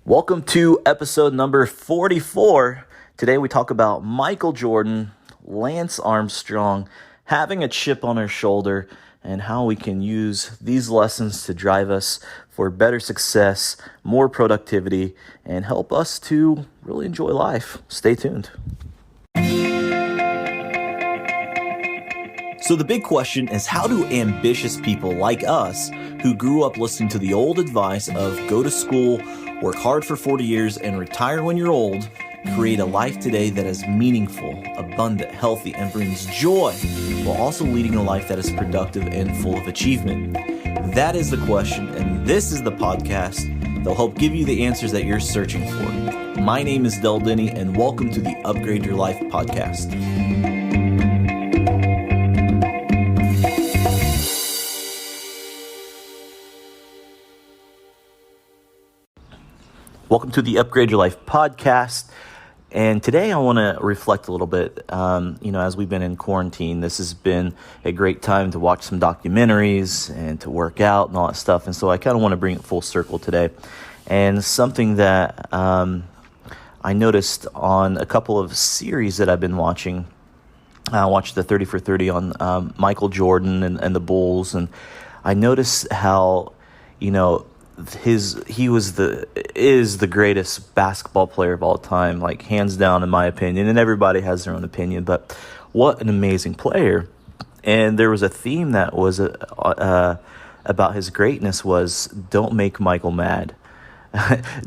Welcome to episode number 44. Today we talk about Michael Jordan, Lance Armstrong, having a chip on our shoulder, and how we can use these lessons to drive us for better success, more productivity, and help us to really enjoy life. Stay tuned. So the big question is, how do ambitious people like us, who grew up listening to the old advice of go to school, work hard for 40 years, and retire when you're old, create a life today that is meaningful, abundant, healthy, and brings joy, while also leading a life that is productive and full of achievement? That is the question, and this is the podcast that will help give you the answers that you're searching for. My name is Del Denny, and welcome to the Upgrade Your Life podcast. Welcome to the Upgrade Your Life podcast, and today I want to reflect a little bit. As we've been in quarantine, this has been a great time to watch some documentaries and to work out and all that stuff, and so I kind of want to bring it full circle today. And something that I noticed on a couple of series that I've been watching, I watched the 30 for 30 on Michael Jordan and the Bulls, and I noticed how, is the greatest basketball player of all time, like hands down in my opinion, and everybody has their own opinion, but what an amazing player. And there was a theme that was about his greatness was, don't make Michael mad.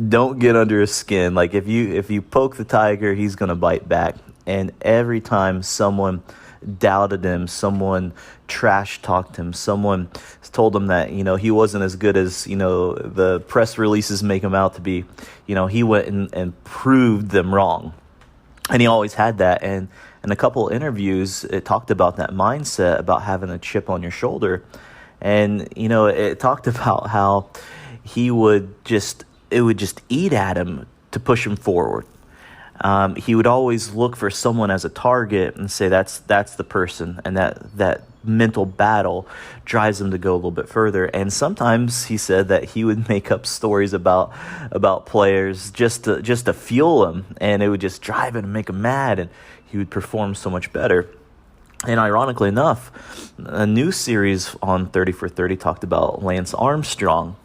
Don't get under his skin. Like if you poke the tiger, he's going to bite back. And every time someone doubted him, someone trash talked him, someone told him that he wasn't as good as the press releases make him out to be, he went and proved them wrong. And he always had that. And in a couple of interviews, it talked about that mindset, about having a chip on your shoulder. And it talked about how it would just eat at him to push him forward. He would always look for someone as a target and say that's the person, and that mental battle drives him to go a little bit further. And sometimes he said that he would make up stories about players just to fuel him, and it would just drive him and make him mad, and he would perform so much better. And ironically enough, a new series on 30 for 30 talked about Lance Armstrong.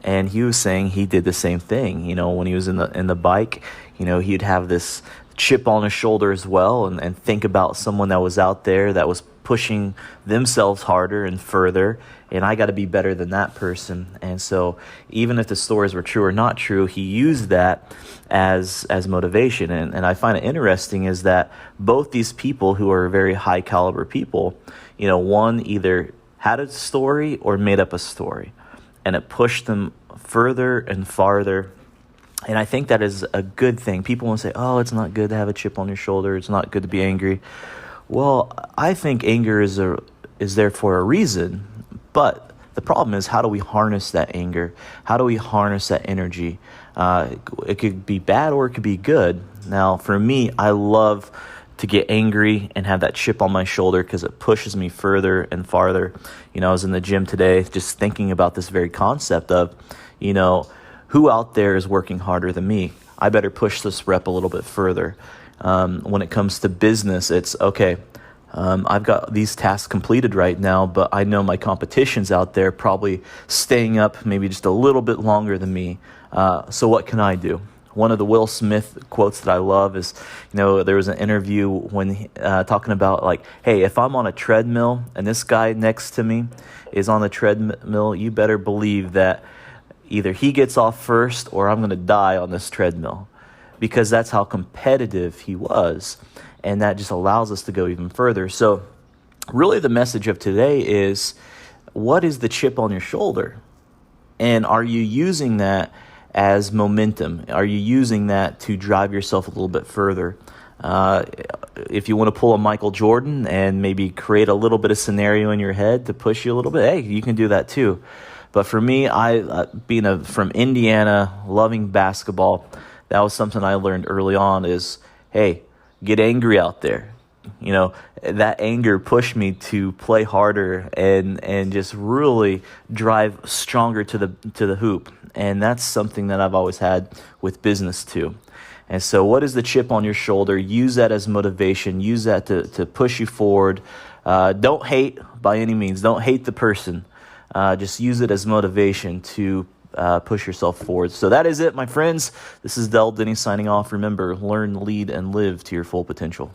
And he was saying he did the same thing. When he was in the bike, he'd have this chip on his shoulder as well, and think about someone that was out there that was pushing themselves harder and further, and I got to be better than that person. And so even if the stories were true or not true, he used that as motivation. And I find it interesting is that both these people who are very high caliber people, one either had a story or made up a story, and it pushed them further and farther. And I think that is a good thing. People want to say, oh, it's not good to have a chip on your shoulder. It's not good to be angry. Well, I think anger is there for a reason. But the problem is, how do we harness that anger? How do we harness that energy? It could be bad or it could be good. Now, for me, I love to get angry and have that chip on my shoulder because it pushes me further and farther. I was in the gym today just thinking about this very concept of, who out there is working harder than me? I better push this rep a little bit further. When it comes to business, it's okay. I've got these tasks completed right now, but I know my competition's out there probably staying up maybe just a little bit longer than me. So what can I do? One of the Will Smith quotes that I love is, there was an interview when talking about like, hey, if I'm on a treadmill and this guy next to me is on the treadmill, you better believe that either he gets off first or I'm going to die on this treadmill, because that's how competitive he was. And that just allows us to go even further. So really the message of today is, what is the chip on your shoulder? And are you using that as momentum? Are you using that to drive yourself a little bit further? If you want to pull a Michael Jordan and maybe create a little bit of scenario in your head to push you a little bit, hey, you can do that too. But for me, being from Indiana, loving basketball, that was something I learned early on is, hey, get angry out there. That anger pushed me to play harder and just really drive stronger to the hoop. And that's something that I've always had with business too. And so what is the chip on your shoulder? Use that as motivation. Use that to push you forward. Don't hate by any means. Don't hate the person. Just use it as motivation to push yourself forward. So that is it, my friends. This is Del Denny signing off. Remember, learn, lead, and live to your full potential.